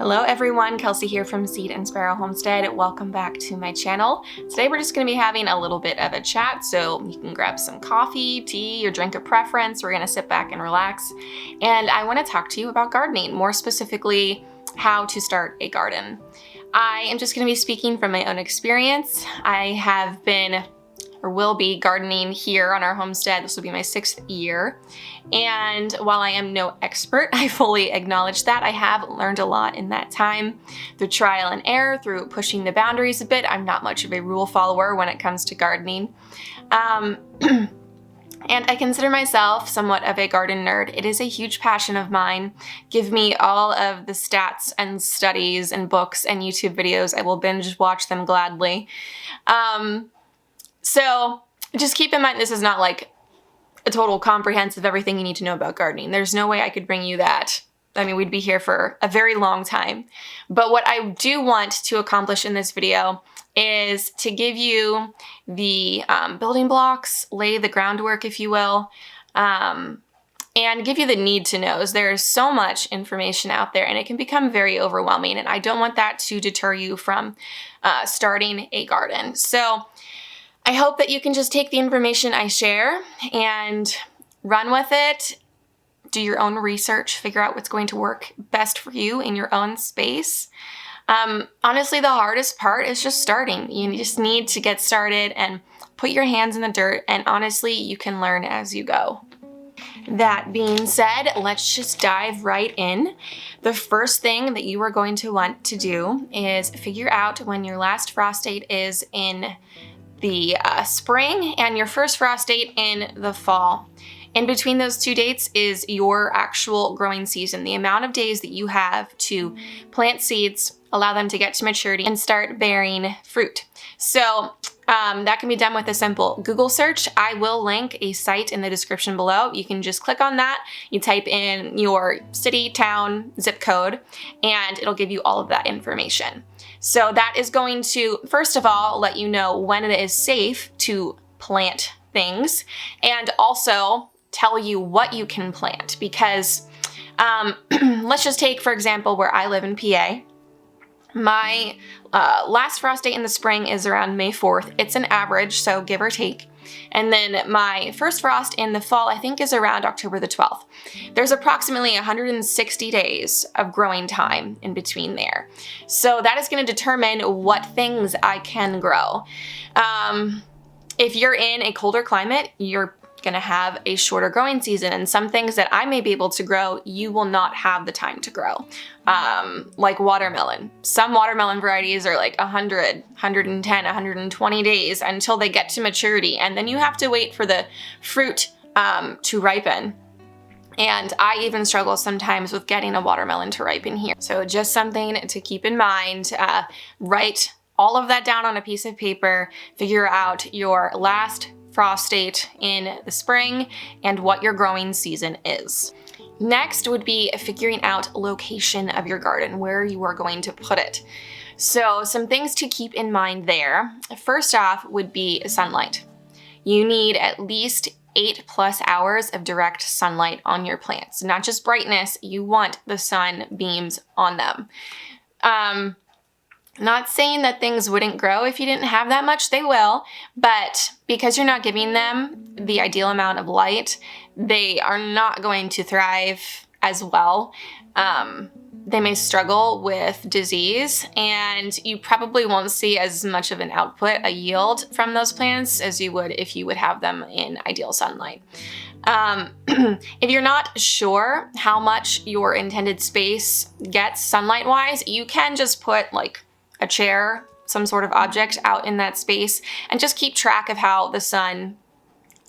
Hello everyone, Kelsey here from Seed and Sparrow Homestead. Welcome back to my channel. Today we're just going to be having a little bit of a chat, so you can grab some coffee, tea, your drink of preference. We're going to sit back and relax. And I want to talk to you about gardening, more specifically how to start a garden. I am just going to be speaking from my own experience. I have been or will be gardening here on our homestead. This will be my 6th year. And while I am no expert, I fully acknowledge that. I have learned a lot in that time through trial and error, through pushing the boundaries a bit. I'm not much of a rule follower when it comes to gardening. And I consider myself somewhat of a garden nerd. It is a huge passion of mine. Give me all of the stats and studies and books and YouTube videos. I will binge watch them gladly. So just keep in mind, this is not like a total comprehensive everything you need to know about gardening. There's no way I could bring you that. I mean, we'd be here for a very long time. But what I do want to accomplish in this video is to give you the building blocks, lay the groundwork, if you will, and give you the need to knows. There's so much information out there and it can become very overwhelming, and I don't want that to deter you from starting a garden. So I hope that you can just take the information I share and run with it, do your own research, figure out what's going to work best for you in your own space. Honestly, the hardest part is just starting. You just need to get started and put your hands in the dirt, and honestly, you can learn as you go. That being said, let's just dive right in. The first thing that you are going to want to do is figure out when your last frost date is in the spring and your first frost date in the fall. In between those two dates is your actual growing season, the amount of days that you have to plant seeds, allow them to get to maturity, and start bearing fruit. So that can be done with a simple Google search. I will link a site in the description below. You can just click on that, you type in your city, town, zip code, and it'll give you all of that information. So that is going to, first of all, let you know when it is safe to plant things, and also tell you what you can plant. Because let's just take, for example, where I live in PA. My last frost date in the spring is around May 4th. It's an average, so give or take. And then my first frost in the fall, I think, is around October the 12th. There's approximately 160 days of growing time in between there. So that is going to determine what things I can grow. If you're in a colder climate, you're going to have a shorter growing season, and some things that I may be able to grow, you will not have the time to grow. Like watermelon. Some watermelon varieties are like 100, 110, 120 days until they get to maturity, and then you have to wait for the fruit to ripen. And I even struggle sometimes with getting a watermelon to ripen here. So just something to keep in mind. Write all of that down on a piece of paper, figure out your last frost date in the spring and what your growing season is. Next would be figuring out location of your garden, where you are going to put it. So some things to keep in mind there. First off would be sunlight. You need at least 8+ hours of direct sunlight on your plants. Not just brightness, you want the sun beams on them. Not saying that things wouldn't grow if you didn't have that much, they will, but because you're not giving them the ideal amount of light, they are not going to thrive as well. They may struggle with disease, and you probably won't see as much of an output, a yield from those plants as you would if you would have them in ideal sunlight. If you're not sure how much your intended space gets sunlight-wise, you can just put like a chair, some sort of object out in that space, and just keep track of how the sun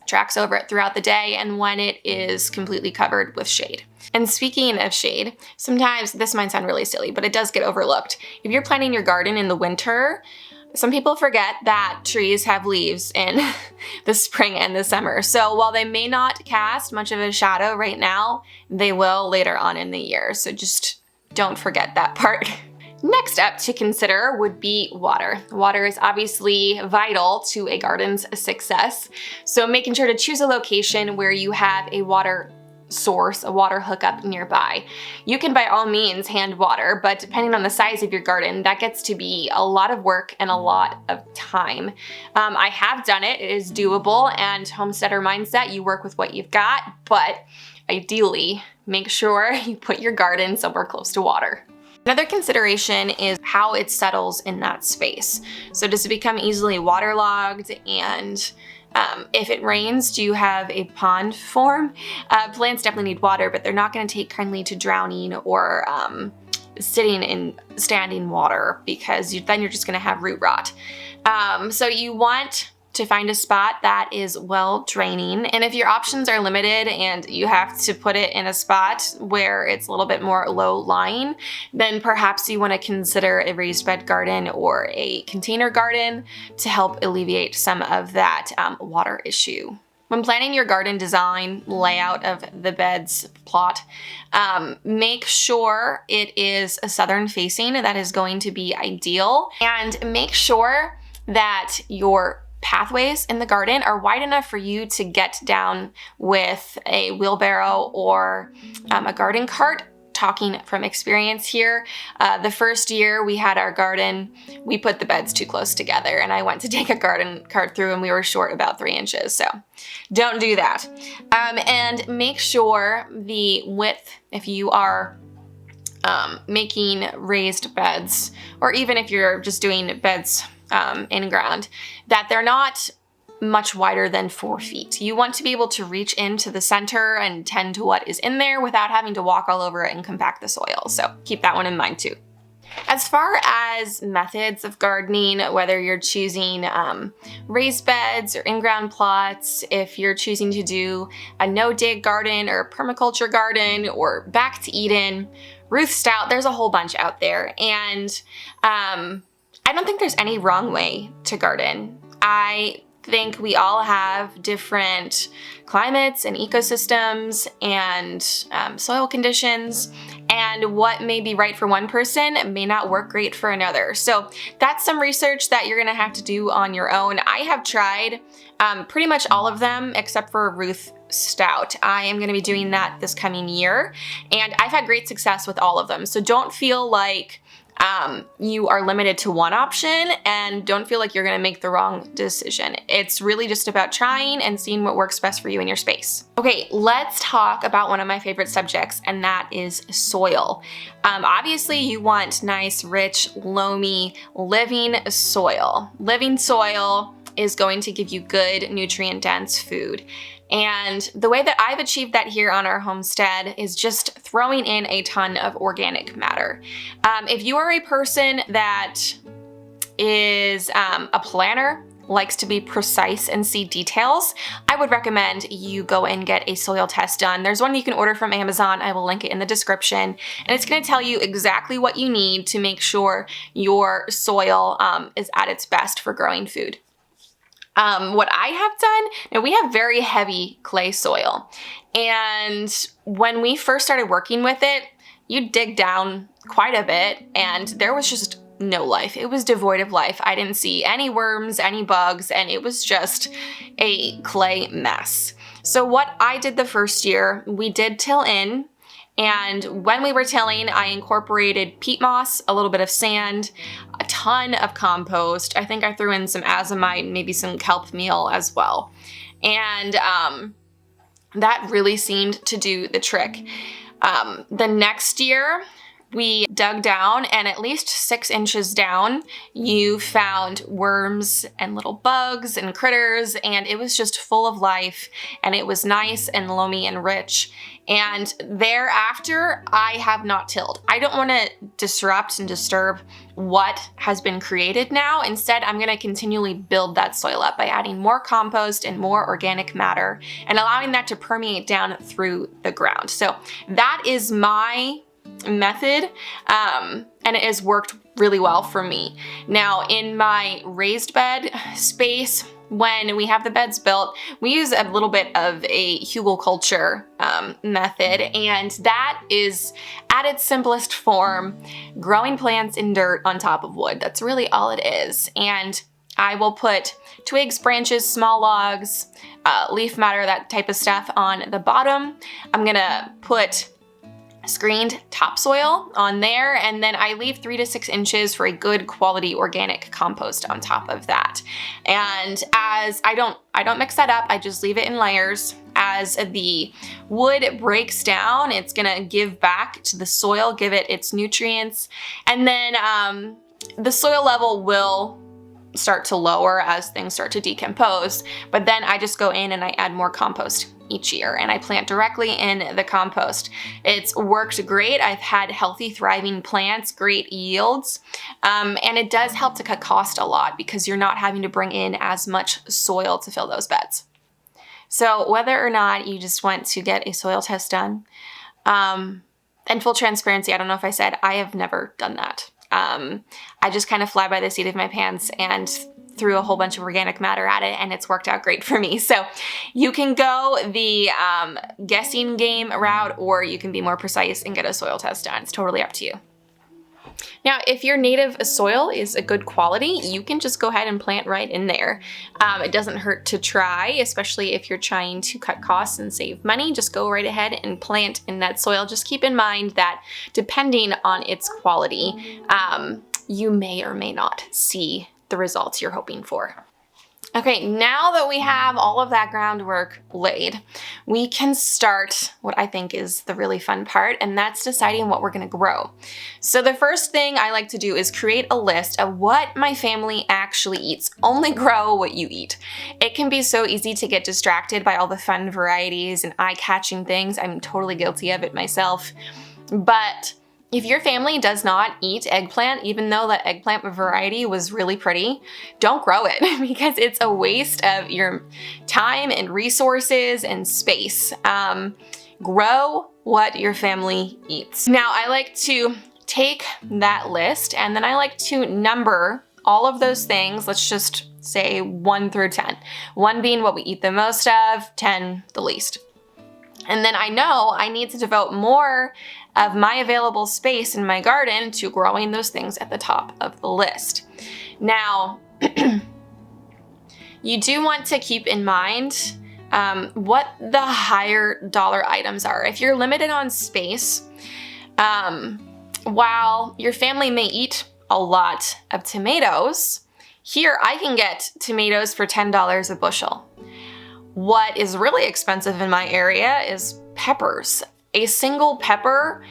tracks over it throughout the day and when it is completely covered with shade. And speaking of shade, sometimes this might sound really silly, but it does get overlooked. If you're planting your garden in the winter, some people forget that trees have leaves in the spring and the summer. So while they may not cast much of a shadow right now, they will later on in the year. So just don't forget that part. Next up to consider would be water. Water is obviously vital to a garden's success. So making sure to choose a location where you have a water source, a water hookup nearby. You can by all means hand water, but depending on the size of your garden, that gets to be a lot of work and a lot of time. I have done it. It is doable, and homesteader mindset, you work with what you've got, but ideally, make sure you put your garden somewhere close to water. Another consideration is how it settles in that space. So does it become easily waterlogged, and if it rains, do you have a pond form? Plants definitely need water, but they're not going to take kindly to drowning or sitting in standing water, because then you're just going to have root rot. So you want to find a spot that is well draining. And if your options are limited and you have to put it in a spot where it's a little bit more low lying, then perhaps you want to consider a raised bed garden or a container garden to help alleviate some of that water issue. When planning your garden design layout of the bed's plot, make sure it is a southern facing. That is going to be ideal. And make sure that your pathways in the garden are wide enough for you to get down with a wheelbarrow or a garden cart. Talking from experience here, the first year we had our garden, we put the beds too close together, and I went to take a garden cart through and we were short about 3 inches. So don't do that. And make sure the width, if you are making raised beds, or even if you're just doing beds in ground, that they're not much wider than 4 feet. You want to be able to reach into the center and tend to what is in there without having to walk all over it and compact the soil. So keep that one in mind too. As far as methods of gardening, whether you're choosing raised beds or in-ground plots, if you're choosing to do a no-dig garden or a permaculture garden or back to Eden, Ruth Stout, there's a whole bunch out there. And I don't think there's any wrong way to garden. I think we all have different climates and ecosystems and soil conditions, and what may be right for one person may not work great for another. So that's some research that you're gonna have to do on your own. I have tried pretty much all of them except for Ruth Stout. I am gonna be doing that this coming year, and I've had great success with all of them. So don't feel like you are limited to one option, and don't feel like you're going to make the wrong decision. It's really just about trying and seeing what works best for you in your space. Okay, let's talk about one of my favorite subjects, and that is soil. Obviously, you want nice, rich, loamy, living soil. Living soil is going to give you good, nutrient-dense food. And the way that I've achieved that here on our homestead is just throwing in a ton of organic matter. If you are a person that is a planner, likes to be precise and see details, I would recommend you go and get a soil test done. There's one you can order from Amazon. I will link it in the description. And it's going to tell you exactly what you need to make sure your soil is at its best for growing food. What I have done, now we have very heavy clay soil, and when we first started working with it, you dig down quite a bit and there was just no life. It was devoid of life. I didn't see any worms, any bugs, and it was just a clay mess. So what I did the first year, we did till in. And when we were tilling, I incorporated peat moss, a little bit of sand, a ton of compost. I think I threw in some azomite, maybe some kelp meal as well. And that really seemed to do the trick. The next year, we dug down, and at least 6 inches down, you found worms and little bugs and critters, and it was just full of life, and it was nice and loamy and rich. And thereafter, I have not tilled. I don't want to disrupt and disturb what has been created now. Instead, I'm going to continually build that soil up by adding more compost and more organic matter and allowing that to permeate down through the ground. So that is my method, and it has worked really well for me. Now, in my raised bed space, when we have the beds built, we use a little bit of a hugelkultur method, and that is, at its simplest form, growing plants in dirt on top of wood. That's really all it is. And I will put twigs, branches, small logs, leaf matter, that type of stuff on the bottom. I'm gonna put screened topsoil on there, and then I leave 3 to 6 inches for a good quality organic compost on top of that. And as I don't mix that up, I just leave it in layers. As the wood breaks down, it's gonna give back to the soil, give it its nutrients, and then the soil level will start to lower as things start to decompose. But then I just go in and I add more compost each year, and I plant directly in the compost. It's worked great. I've had healthy, thriving plants, great yields, and it does help to cut cost a lot because you're not having to bring in as much soil to fill those beds. So whether or not you just want to get a soil test done, and full transparency, I don't know if I said, I have never done that. I just kind of fly by the seat of my pants and threw a whole bunch of organic matter at it, and it's worked out great for me. So you can go the guessing game route, or you can be more precise and get a soil test done. It's totally up to you. Now, if your native soil is a good quality, you can just go ahead and plant right in there. It doesn't hurt to try, especially if you're trying to cut costs and save money. Just go right ahead and plant in that soil. Just keep in mind that depending on its quality, you may or may not see the results you're hoping for. Okay, now that we have all of that groundwork laid, we can start what I think is the really fun part, and that's deciding what we're gonna grow. So the first thing I like to do is create a list of what my family actually eats. Only grow what you eat. It can be so easy to get distracted by all the fun varieties and eye-catching things. I'm totally guilty of it myself. But if your family does not eat eggplant, even though that eggplant variety was really pretty, don't grow it because it's a waste of your time and resources and space. Grow what your family eats. Now, I like to take that list and then I like to number all of those things. Let's just say 1 through 10. 1 being what we eat the most of, 10 the least. And then I know I need to devote more of my available space in my garden to growing those things at the top of the list. Now, you do want to keep in mind what the higher dollar items are. If you're limited on space, while your family may eat a lot of tomatoes, here I can get tomatoes for $10 a bushel. What is really expensive in my area is peppers. A single pepper,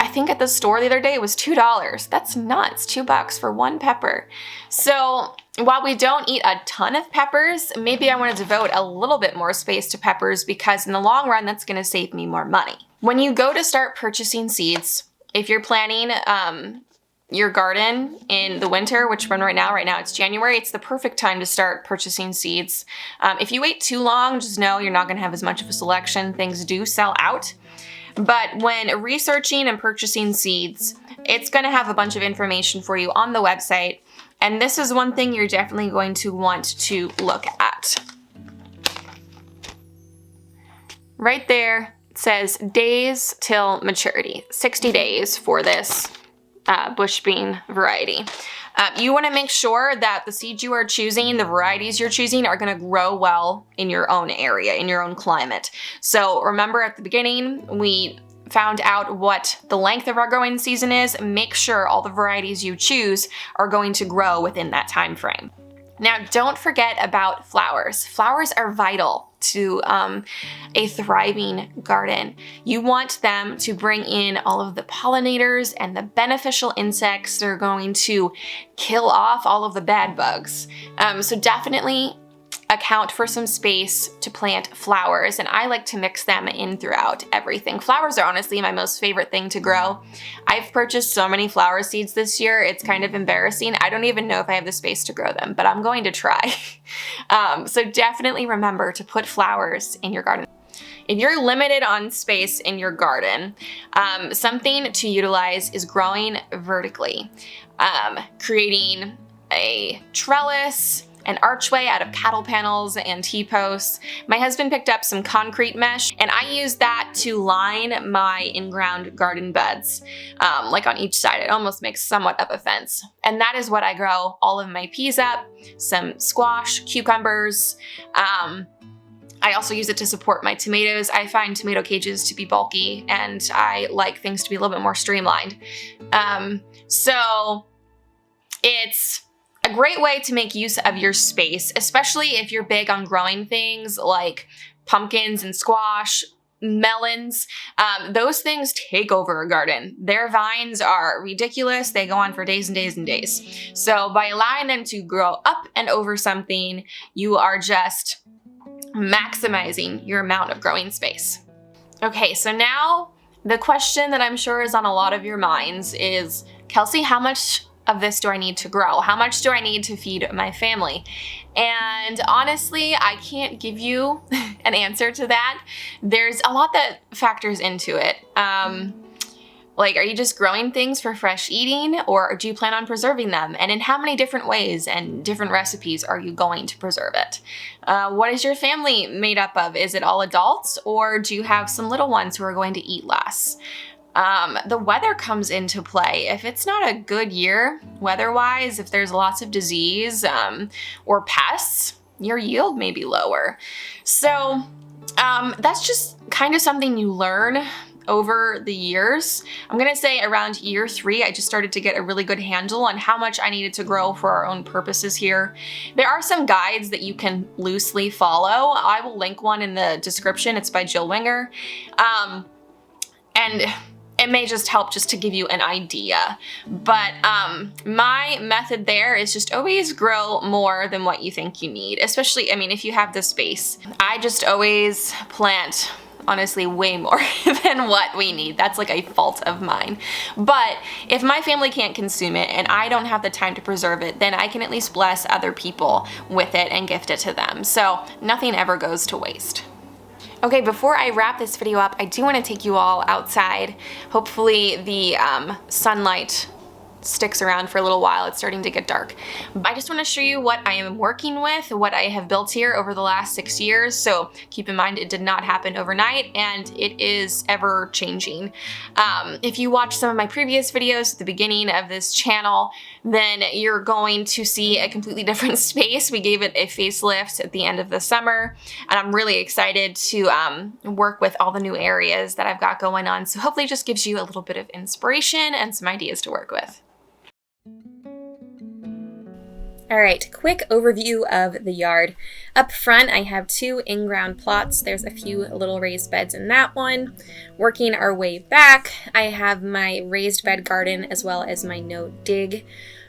I think at the store the other day, was $2. That's nuts, $2 for 1 pepper. So while we don't eat a ton of peppers, maybe I want to devote a little bit more space to peppers because in the long run, that's going to save me more money. When you go to start purchasing seeds, if you're planning your garden in the winter, which run right now it's January, it's the perfect time to start purchasing seeds. If you wait too long, just know you're not going to have as much of a selection. Things do sell out. But when researching and purchasing seeds, it's going to have a bunch of information for you on the website. And this is one thing you're definitely going to want to look at. Right there, it says days till maturity, 60 days for this bush bean variety. You want to make sure that the seeds you are choosing, the varieties you're choosing, are going to grow well in your own area, in your own climate. So remember at the beginning, we found out what the length of our growing season is. Make sure all the varieties you choose are going to grow within that time frame. Now, don't forget about flowers. Flowers are vital to a thriving garden. You want them to bring in all of the pollinators and the beneficial insects that are going to kill off all of the bad bugs. So definitely account for some space to plant flowers, and I like to mix them in throughout everything. Flowers are honestly my most favorite thing to grow. I've purchased so many flower seeds this year, it's kind of embarrassing. I don't even know if I have the space to grow them, but I'm going to try. So definitely remember to put flowers in your garden. If you're limited on space in your garden, something to utilize is growing vertically, creating a trellis an archway out of cattle panels and T-posts. My husband picked up some concrete mesh, and I used that to line my in-ground garden beds, like on each side. It almost makes somewhat of a fence. And that is what I grow all of my peas up, some squash, cucumbers. I also use it to support my tomatoes. I find tomato cages to be bulky, and I like things to be a little bit more streamlined. So it's a great way to make use of your space, especially if you're big on growing things like pumpkins and squash, melons. Those things take over a garden. Their vines are ridiculous. They go on for days and days and days. So by allowing them to grow up and over something, you are just maximizing your amount of growing space. Okay, so now the question that I'm sure is on a lot of your minds is, Kelsey, how much of this do I need to grow? How much do I need to feed my family? And honestly, I can't give you an answer to that. There's a lot that factors into it. Like, are you just growing things for fresh eating, or do you plan on preserving them? And in how many different ways and different recipes are you going to preserve it? What is your family made up of? Is it all adults, or do you have some little ones who are going to eat less? The weather comes into play. If it's not a good year weather-wise, if there's lots of disease or pests, your yield may be lower. So that's just kind of something you learn over the years. I'm gonna say around year 3, I just started to get a really good handle on how much I needed to grow for our own purposes here. There are some guides that you can loosely follow. I will link one in the description. It's by Jill Winger. And it may just help just to give you an idea. But my method there is just always grow more than what you think you need, especially, I mean, if you have the space. I just always plant, honestly, way more than what we need. That's like a fault of mine. But if my family can't consume it and I don't have the time to preserve it, then I can at least bless other people with it and gift it to them. So nothing ever goes to waste. Okay, before I wrap this video up, I do want to take you all outside. Hopefully the sunlight sticks around for a little while. It's starting to get dark. I just want to show you what I am working with, what I have built here over the last 6 years. So keep in mind, it did not happen overnight, and it is ever changing. If you watch some of my previous videos at the beginning of this channel, then you're going to see a completely different space. We gave it a facelift at the end of the summer, and I'm really excited to work with all the new areas that I've got going on. So hopefully it just gives you a little bit of inspiration and some ideas to work with. All right, quick overview of the yard. Up front, I have 2 in-ground plots. There's a few little raised beds in that one. Working our way back, I have my raised bed garden as well as my no-dig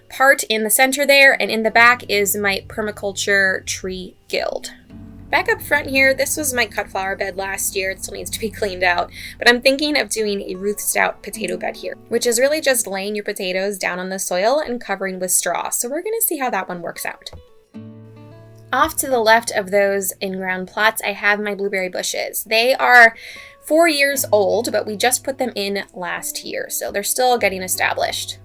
part in the center there, and in the back is my permaculture tree guild. Back up front here, this was my cut flower bed last year. It still needs to be cleaned out, but I'm thinking of doing a Ruth Stout potato bed here, which is really just laying your potatoes down on the soil and covering with straw. So we're gonna see how that one works out. Off to the left of those in-ground plots, I have my blueberry bushes. They are 4 years old, but we just put them in last year, so they're still getting established.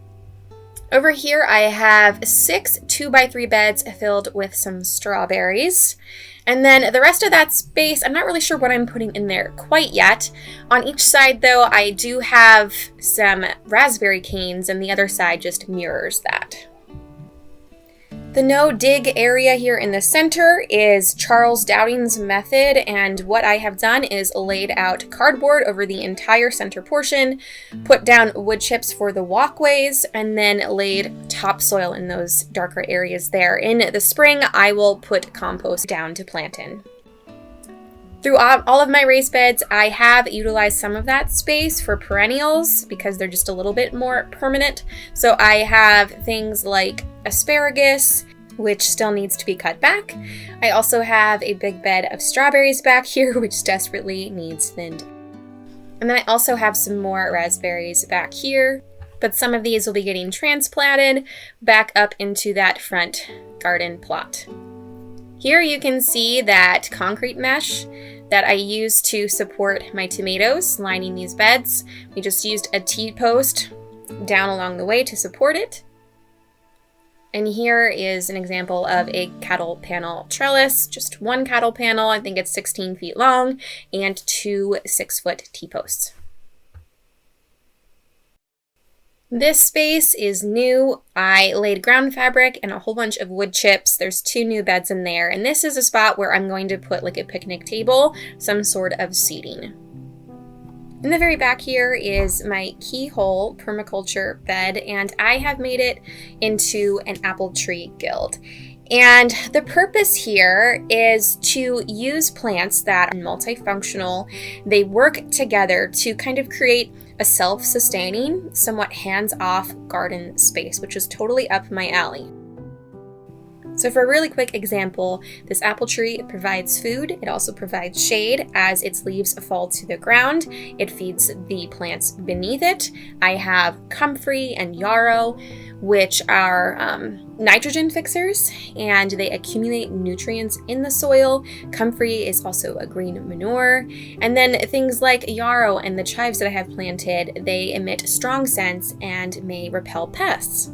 Over here, I have 6 2x3 beds filled with some strawberries. And then the rest of that space, I'm not really sure what I'm putting in there quite yet. On each side, though, I do have some raspberry canes, and the other side just mirrors that. The no-dig area here in the center is Charles Dowding's method, and what I have done is laid out cardboard over the entire center portion, put down wood chips for the walkways, and then laid topsoil in those darker areas there. In the spring, I will put compost down to plant in. Through all of my raised beds, I have utilized some of that space for perennials because they're just a little bit more permanent. So I have things like asparagus, which still needs to be cut back. I also have a big bed of strawberries back here, which desperately needs thinned. And then I also have some more raspberries back here, but some of these will be getting transplanted back up into that front garden plot. Here you can see that concrete mesh that I used to support my tomatoes lining these beds. We just used a T-post down along the way to support it. And here is an example of a cattle panel trellis, just one cattle panel. I think it's 16 feet long, and 2 6-foot T-posts. This space is new. I laid ground fabric and a whole bunch of wood chips. There's 2 new beds in there, and this is a spot where I'm going to put like a picnic table, some sort of seating. In the very back here is my keyhole permaculture bed, and I have made it into an apple tree guild. And the purpose here is to use plants that are multifunctional. They work together to kind of create a self-sustaining, somewhat hands-off garden space, which is totally up my alley. So for a really quick example, this apple tree provides food. It also provides shade as its leaves fall to the ground. It feeds the plants beneath it. I have comfrey and yarrow, which are nitrogen fixers, and they accumulate nutrients in the soil. Comfrey is also a green manure. And then things like yarrow and the chives that I have planted, they emit strong scents and may repel pests.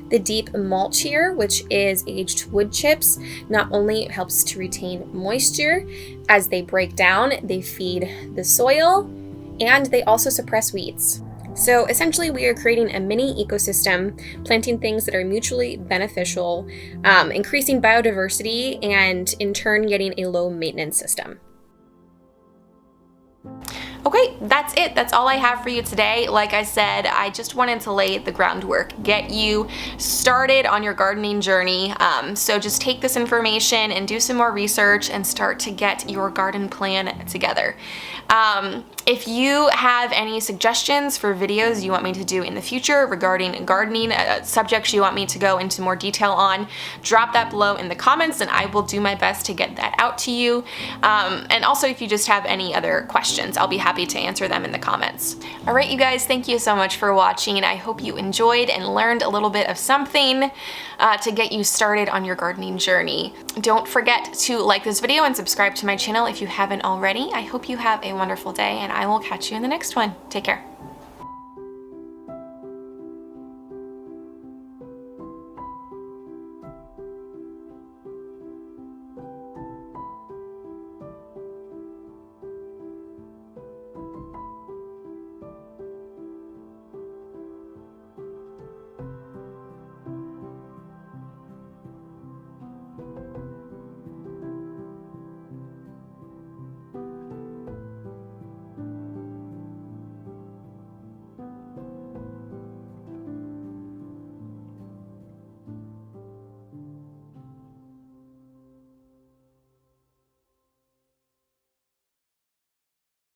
The deep mulch here, which is aged wood chips, not only helps to retain moisture as they break down, they feed the soil, and they also suppress weeds. So essentially we are creating a mini ecosystem, planting things that are mutually beneficial, increasing biodiversity, and in turn getting a low maintenance system. Okay, that's it. That's all I have for you today. Like I said, I just wanted to lay the groundwork, get you started on your gardening journey. So just take this information and do some more research and start to get your garden plan together. If you have any suggestions for videos you want me to do in the future regarding gardening, subjects you want me to go into more detail on, drop that below in the comments and I will do my best to get that out to you. And also if you just have any other questions, I'll be happy to answer them in the comments. All right, you guys, thank you so much for watching. I hope you enjoyed and learned a little bit of something to get you started on your gardening journey. Don't forget to like this video and subscribe to my channel if you haven't already. I hope you have a wonderful day, and I will catch you in the next one. Take care.